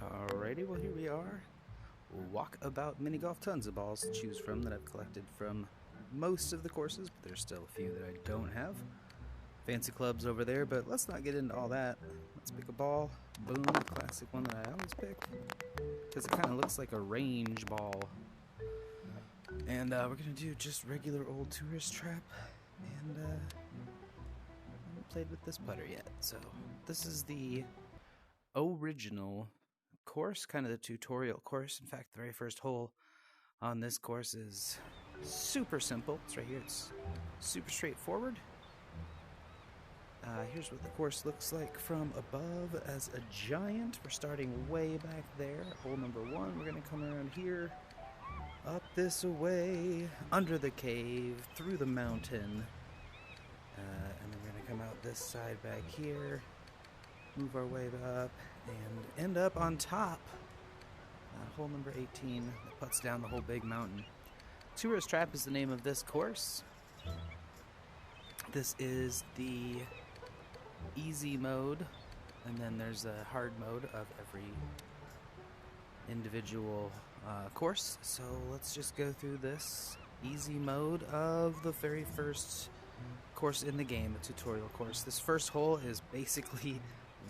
Alrighty, well here we are. Walkabout Mini Golf. Tons of balls to choose from that I've collected from most of the courses, but there's still a few that I don't have. Fancy clubs over there, but let's not get into all that. Let's pick a ball. Boom, the classic one that I always pick, because it kind of looks like a range ball. And we're going to do just regular old tourist trap, and I haven't played with this putter yet. So this is the original course, kind of the tutorial course. In fact, the very first hole on this course is super simple. It's right here. It's super straightforward. Here's what the course looks like from above as a giant. We're starting way back there. Hole number 1. We're going to come around here, up this way, under the cave, through the mountain, and then we're going to come out this side back here, move our way up, and end up on top. Hole number 18 that puts down the whole big mountain. Tourist Trap is the name of this course. This is the easy mode, and then there's a hard mode of every individual course. So let's just go through this easy mode of the very first course in the game, the tutorial course. This first hole is basically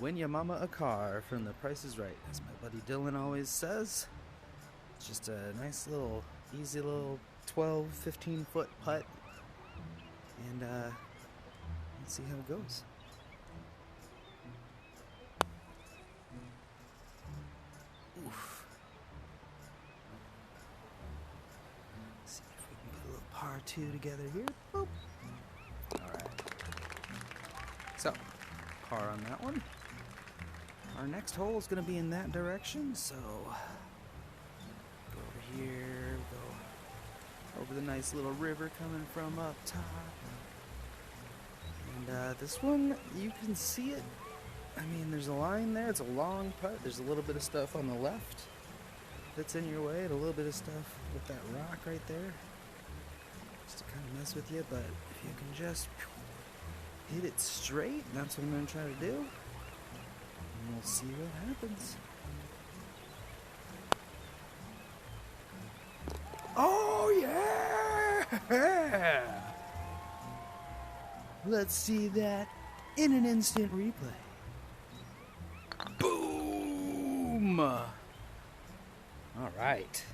win your mama a car from The Price is Right, as my buddy Dylan always says. It's just a nice little, easy little 12, 15 foot putt, and let's see how it goes. Oof. Let's see if we can put a little par 2 together here. Boop. Alright. So, par on that one. Our next hole is going to be in that direction, so go over here, go over the nice little river coming from up top. And this one, you can see it. I mean, there's a line there. It's a long putt. There's a little bit of stuff on the left that's in your way, and a little bit of stuff with that rock right there, just to kind of mess with you. But if you can just hit it straight, that's what I'm going to try to do. And we'll see what happens. Oh, yeah! Let's see that in an instant replay. Boom! All right.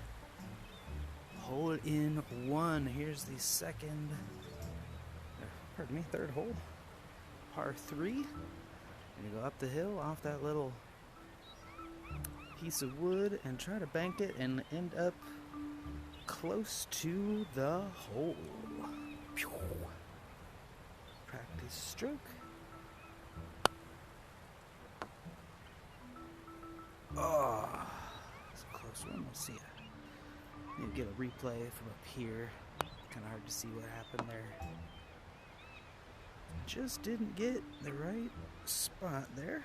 Hole in 1. Here's the second, third hole. Par 3. Gonna go up the hill off that little piece of wood and try to bank it and end up close to the hole. Pew. Practice stroke. Oh, it's a close one. We'll see it. Maybe get a replay from up here. Kind of hard to see what happened there. Just didn't get the right spot there.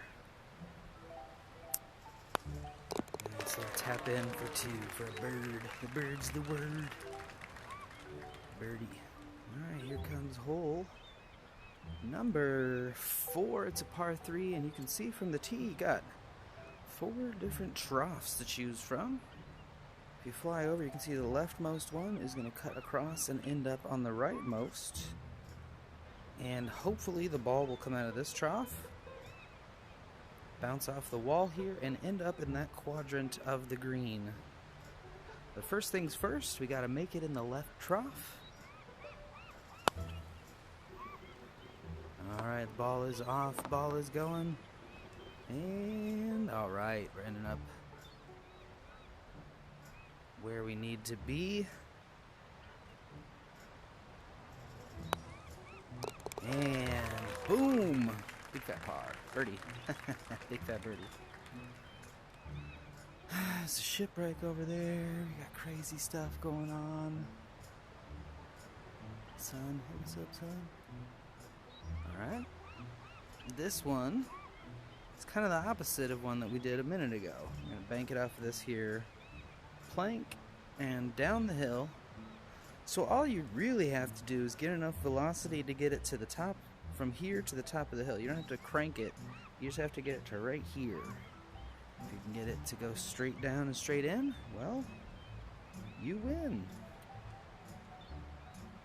So tap in for 2 for a bird. The bird's the word. Birdie. Alright, here comes hole number 4. It's a par 3, and you can see from the tee you got 4 different troughs to choose from. If you fly over, you can see the leftmost one is going to cut across and end up on the rightmost. And hopefully the ball will come out of this trough, bounce off the wall here, and end up in that quadrant of the green. But first things first, we got to make it in the left trough. Alright, ball is off, ball is going. And alright, we're ending up where we need to be. And boom! Big fat par. Birdie. Big fat birdie. There's a shipwreck over there. We got crazy stuff going on. Son, what's up, son? Alright. This one is kind of the opposite of one that we did a minute ago. I'm going to bank it off of this here plank and down the hill. So all you really have to do is get enough velocity to get it to the top, from here to the top of the hill. You don't have to crank it, you just have to get it to right here. If you can get it to go straight down and straight in, well, you win.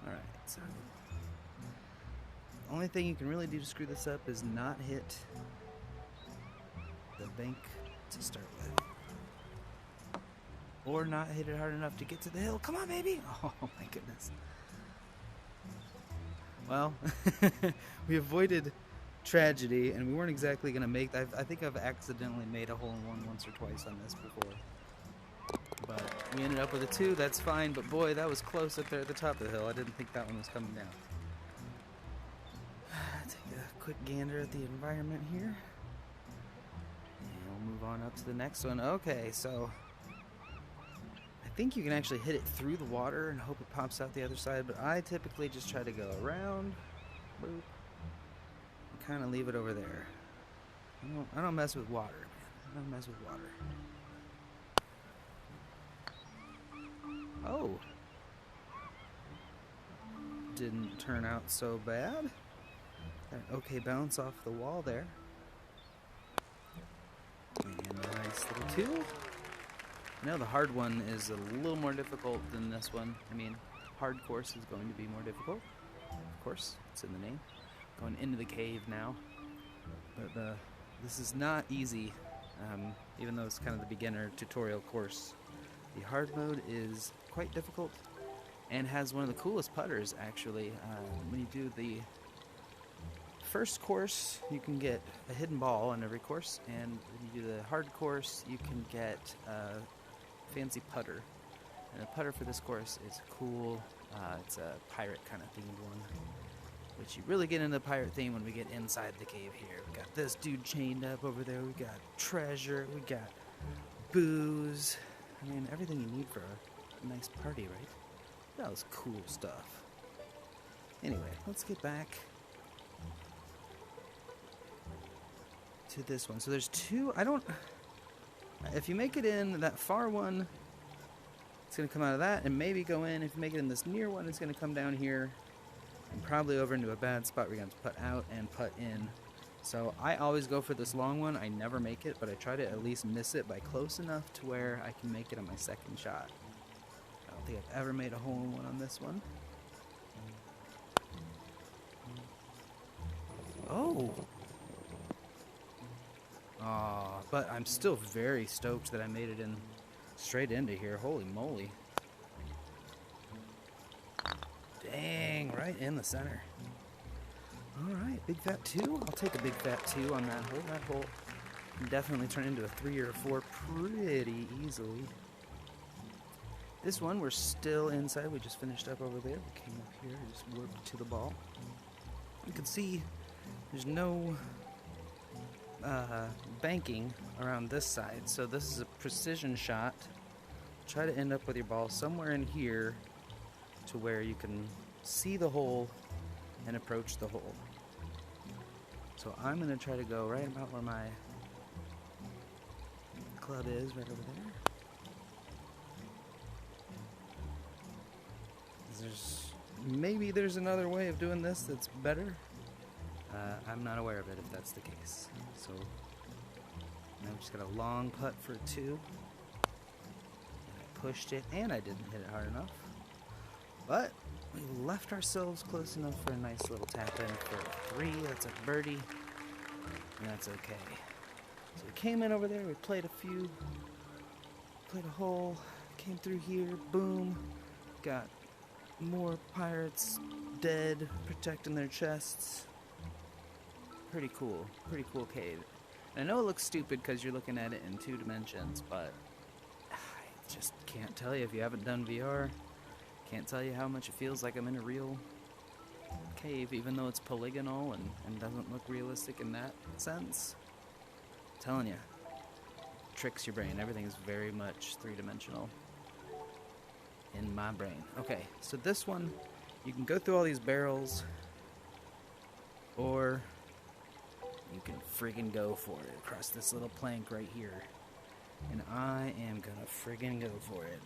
Alright, so the only thing you can really do to screw this up is not hit the bank to start with. Or not hit it hard enough to get to the hill. Come on, baby! Oh my goodness. Well, we avoided tragedy, and we weren't exactly going to make... I think I've accidentally made a hole-in-one once or twice on this before. But we ended up with a 2, that's fine, but boy, that was close up there at the top of the hill. I didn't think that one was coming down. Take a quick gander at the environment here. And we'll move on up to the next one. Okay, so I think you can actually hit it through the water and hope it pops out the other side, but I typically just try to go around, boop, and kind of leave it over there. I don't mess with water, man. I don't mess with water. Oh, didn't turn out so bad. Got an okay bounce off the wall there. And a nice little 2. Now the hard one is a little more difficult than this one. I mean, hard course is going to be more difficult. Of course, it's in the name. Going into the cave now. But this is not easy, even though it's kind of the beginner tutorial course. The hard mode is quite difficult and has one of the coolest putters, actually. When you do the first course, you can get a hidden ball on every course, and when you do the hard course, you can get a fancy putter. And the putter for this course is cool. It's a pirate kind of themed one, which you really get into the pirate theme when we get inside the cave here. We got this dude chained up over there. We got treasure. We got booze. I mean, everything you need for a nice party, right? That was cool stuff. Anyway, let's get back to this one. So there's 2. If you make it in that far one, it's going to come out of that and maybe go in. If you make it in this near one, it's going to come down here and probably over into a bad spot where you're going to putt out and putt in. So I always go for this long one. I never make it, but I try to at least miss it by close enough to where I can make it on my second shot. I don't think I've ever made a hole-in-one on this one. Oh! Aw, but I'm still very stoked that I made it in straight into here. Holy moly. Dang, right in the center. Alright, big fat 2. I'll take a big fat 2 on that hole. That hole can definitely turn into a 3 or a 4 pretty easily. This one, we're still inside. We just finished up over there. We came up here, just worked to the ball. You can see there's no banking around this side, so this is a precision shot. Try to end up with your ball somewhere in here to where you can see the hole and approach the hole. So I'm going to try to go right about where my club is, right over there. Maybe there's another way of doing this that's better. I'm not aware of it if that's the case. So now I've just got a long putt for a 2. And I pushed it and I didn't hit it hard enough. But we left ourselves close enough for a nice little tap in for a 3. That's a birdie. And that's okay. So we came in over there, we played a hole, came through here, boom. Got more pirates dead, protecting their chests. Pretty cool cave. And I know it looks stupid because you're looking at it in 2 dimensions, but I just can't tell you if you haven't done VR. Can't tell you how much it feels like I'm in a real cave, even though it's polygonal and doesn't look realistic in that sense. I'm telling you, tricks your brain. Everything is very much 3-dimensional in my brain. Okay, so this one, you can go through all these barrels, or you can friggin' go for it across this little plank right here. And I am gonna friggin' go for it.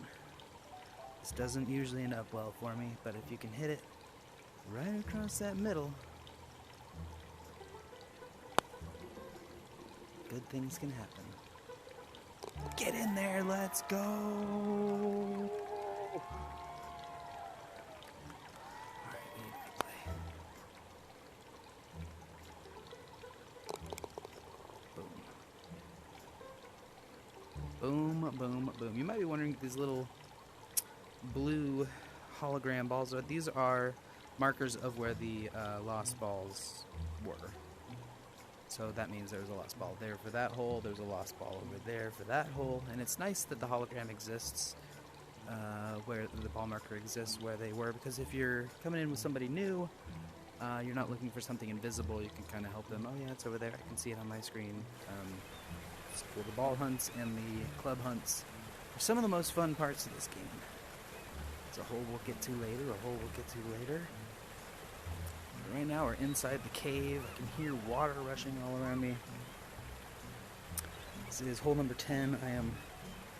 This doesn't usually end up well for me, but if you can hit it right across that middle, good things can happen. Get in there, let's go. Alright, we need to play. Boom. Boom, boom, boom. You might be wondering, these little blue hologram balls, these are markers of where the lost balls were. So that means there's a lost ball there for that hole, there's a lost ball over there for that hole, and it's nice that the hologram exists where the ball marker exists where they were, because if you're coming in with somebody new, you're not looking for something invisible, you can kind of help them. Oh yeah, it's over there, I can see it on my screen. It's cool. The ball hunts and the club hunts are some of the most fun parts of this game. It's a hole we'll get to later, Right now we're inside the cave. I can hear water rushing all around me. This is hole number 10. I am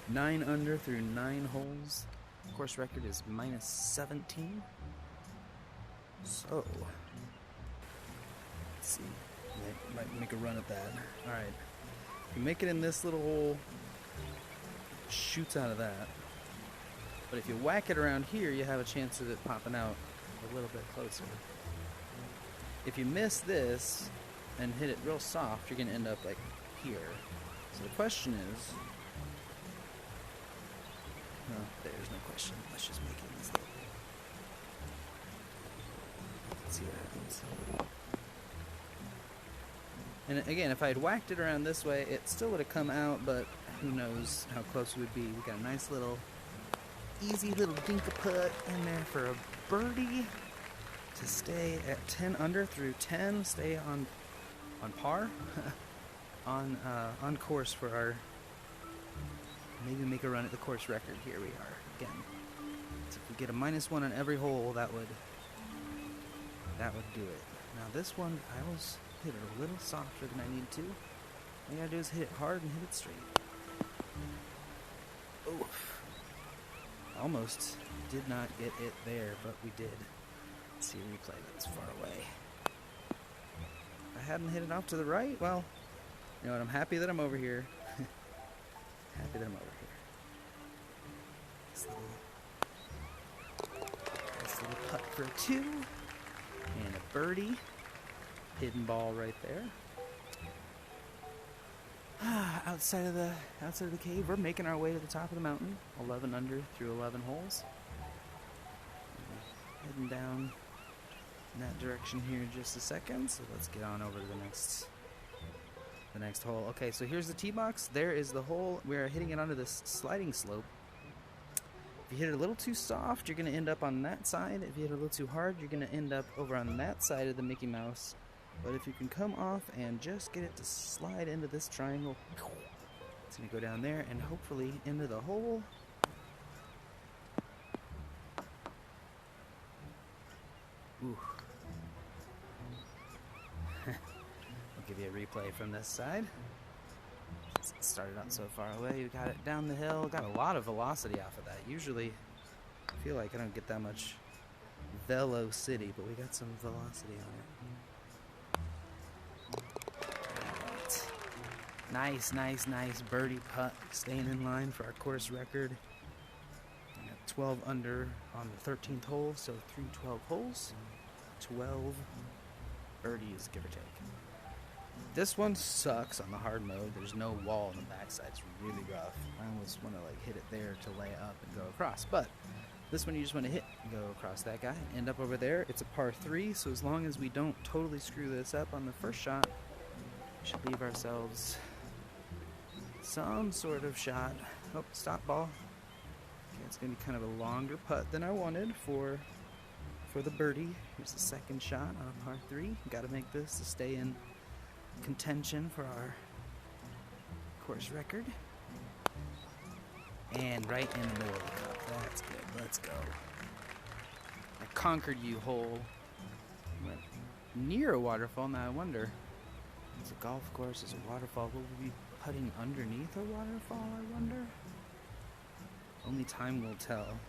9 under through 9 holes. Course record is minus 17. So, let's see. Might make a run at that. Alright. If you make it in this little hole, it shoots out of that. But if you whack it around here, you have a chance of it popping out a little bit closer. If you miss this and hit it real soft, you're going to end up like here. So the question is... No, there's no question. Let's just make it in this little... Let's see what happens. And again, if I had whacked it around this way, it still would have come out, but who knows how close it would be. We got a nice little, easy little dinka-putt in there for a birdie to stay at 10 under through 10, stay on par, on course for our, maybe make a run at the course record. Here we are again. So if we get a -1 on every hole, that would do it. Now this one, I was hit it a little softer than I need to. All you gotta do is hit it hard and hit it straight. Oof. Almost did not get it there, but we did. Let's see a replay that's far away. If I hadn't hit it off to the right, well, you know what, I'm happy that I'm over here. Happy that I'm over here. Nice little putt for a 2. And a birdie. Hidden ball right there. Outside of the cave, we're making our way to the top of the mountain. 11 under through 11 holes. Heading down in that direction here in just a second. So let's get on over to the next hole. Okay, so here's the tee box. There is the hole. We're hitting it onto this sliding slope. If you hit it a little too soft, you're going to end up on that side. If you hit it a little too hard, you're going to end up over on that side of the Mickey Mouse. But if you can come off and just get it to slide into this triangle, it's going to go down there and hopefully into the hole. Ooh. I'll give you a replay from this side. It started out so far away, we got it down the hill, got a lot of velocity off of that. Usually, I feel like I don't get that much velocity, but we got some velocity on it. Right. Nice birdie putt, staying in line for our course record. I got 12 under on the 13th hole, so through 12 holes, 12 birdies, give or take. This one sucks on the hard mode. There's no wall on the backside. It's really rough. I almost want to like hit it there to lay up and go across. But this one you just want to hit, go across that guy, end up over there. It's a par 3, so as long as we don't totally screw this up on the first shot, we should leave ourselves some sort of shot. Oh, stop ball. Okay, it's going to be kind of a longer putt than I wanted for the birdie. Here's the second shot on a par 3. Got to make this to stay in contention for our course record. And right in the middle of the cup. That's good. Let's go. I conquered you, hole. Went near a waterfall. Now I wonder, it's a golf course, it's a waterfall. Will we be putting underneath a waterfall, I wonder? Only time will tell.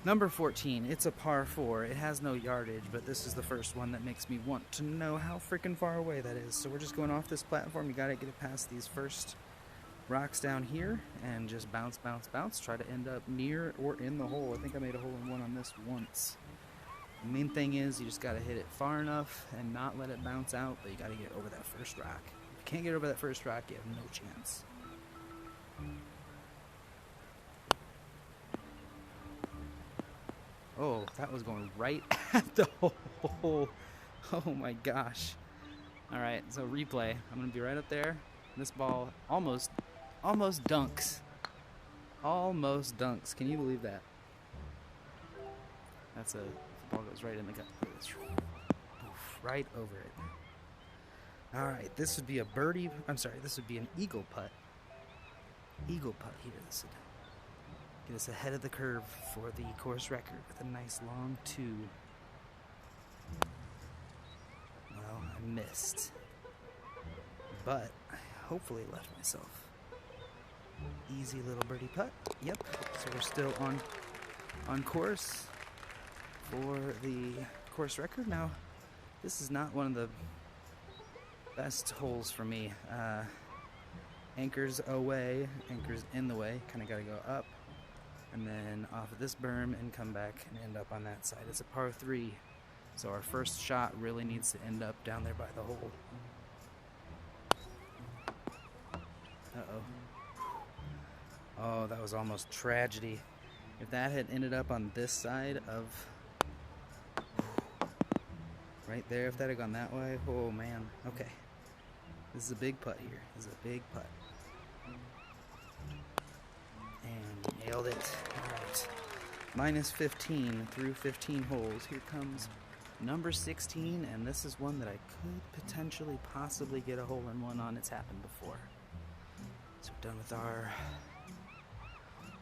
Number 14, it's a par 4. It has no yardage, but this is the first one that makes me want to know how freaking far away that is. So we're just going off this platform. You gotta get it past these first rocks down here and just bounce, bounce, bounce. Try to end up near or in the hole. I think I made a hole-in-one on this once. The main thing is you just got to hit it far enough and not let it bounce out, but you got to get over that first rock. If you can't get over that first rock, you have no chance. Oh, that was going right at the hole. Oh my gosh. Alright, so replay. I'm going to be right up there. This ball almost dunks. Almost dunks. Can you believe that? That's the ball goes right in the gut. Right over it. Alright, this would be a birdie. I'm sorry, this would be an eagle putt. Eagle putt here. This would get us ahead of the curve for the course record with a nice long 2. Well, I missed. But I hopefully left myself. Easy little birdie putt. Yep. So we're still on course for the course record. Now, this is not one of the best holes for me. Anchors away, anchors in the way. Kind of got to go up and then off of this berm and come back and end up on that side. It's a par 3, so our first shot really needs to end up down there by the hole. Uh-oh. Oh, that was almost tragedy. If that had ended up on this side of... right there, if that had gone that way, oh man. Okay. This is a big putt here. This is a big putt. And nailed it. Alright. Minus 15 through 15 holes. Here comes number 16, and this is one that I could potentially possibly get a hole-in-one on. It's happened before. So we're done with our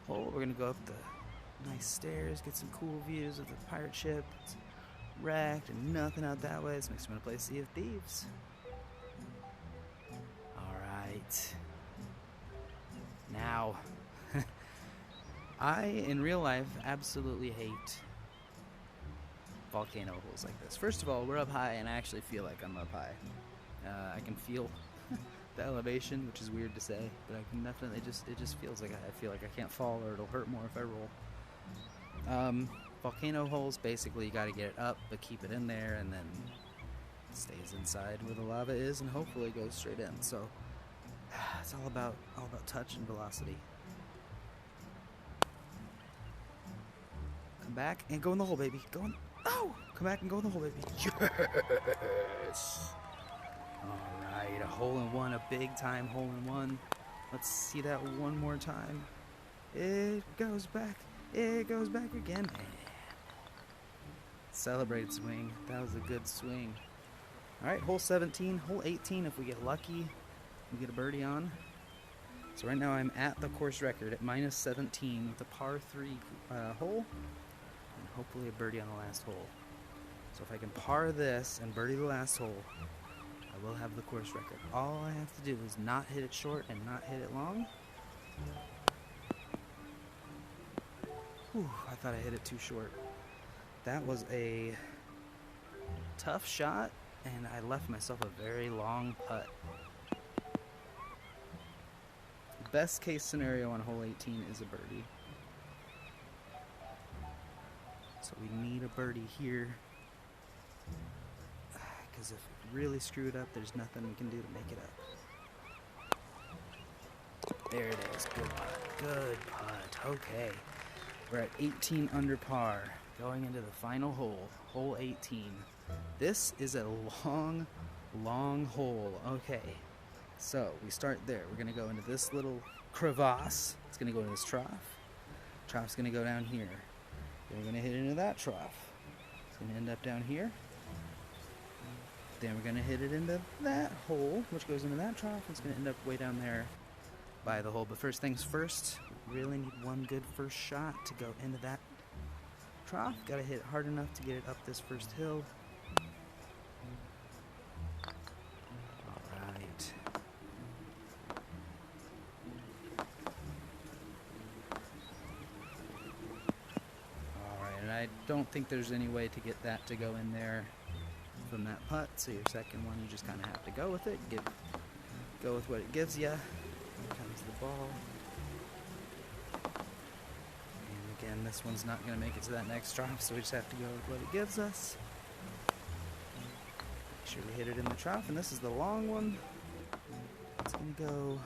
hole. We're going to go up the nice stairs, get some cool views of the pirate ship. It's wrecked and nothing out that way. This makes me want to play Sea of Thieves. Alright. Now, I, in real life, absolutely hate volcano holes like this. First of all, we're up high, and I actually feel like I'm up high. I can feel the elevation, which is weird to say, but I can definitely it just feels like I feel like I can't fall or it'll hurt more if I roll. Volcano holes, basically you got to get it up, but keep it in there, and then it stays inside where the lava is, and hopefully it goes straight in. So it's all about touch and velocity. Come back and go in the hole, baby. Go in. Oh! Come back and go in the hole, baby. Yes! Alright, a hole-in-one, a big-time hole-in-one. Let's see that one more time. It goes back. It goes back again. Celebrate swing. That was a good swing. Alright, hole 17. Hole 18, if we get lucky, we get a birdie on. So right now I'm at the course record at minus 17 with a par 3 hole. And hopefully a birdie on the last hole. So if I can par this and birdie the last hole, I will have the course record. All I have to do is not hit it short and not hit it long. Whew, I thought I hit it too short. That was a tough shot, and I left myself a very long putt. Best case scenario on hole 18 is a birdie. So we need a birdie here. Because if we really screw it up, there's nothing we can do to make it up. There it is. Good putt. Good putt. Okay. We're at 18 under par. Going into the final hole. Hole 18. This is a long, long hole. Okay. So we start there. We're going to go into this little crevasse. It's going to go into this trough. Trough's going to go down here. Then we're going to hit into that trough. It's going to end up down here. Then we're going to hit it into that hole, which goes into that trough. It's going to end up way down there by the hole. But first things first, we really need one good first shot to go into that trough. Got to hit it hard enough to get it up this first hill. Alright. Alright, and I don't think there's any way to get that to go in there from that putt, so your second one you just kind of have to go with it, go with what it gives you. Here comes the ball. And again, this one's not going to make it to that next drop, so we just have to go with what it gives us. Make sure we hit it in the trough, and this is the long one. It's going to go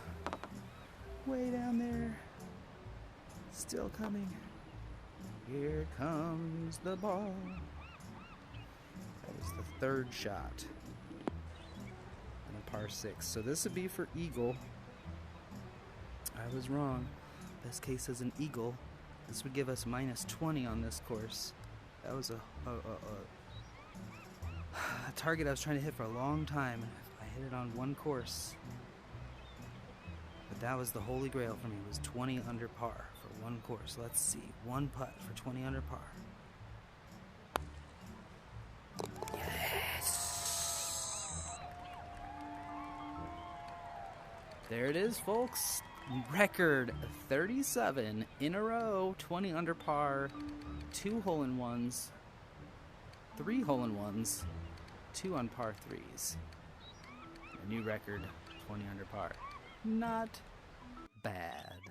way down there. Still coming. Here comes the ball. That was the third shot. And a par 6. So this would be for eagle. I was wrong. Best case is an eagle. This would give us minus 20 on this course. That was a target I was trying to hit for a long time. I hit it on one course. But that was the holy grail for me, was 20 under par for one course. Let's see, one putt for 20 under par. Yes! There it is, folks. Record 37 in a row, 20 under par, 2 hole-in-ones, 3 hole-in-ones, 2 on par 3s. A new record, 20 under par. Not bad.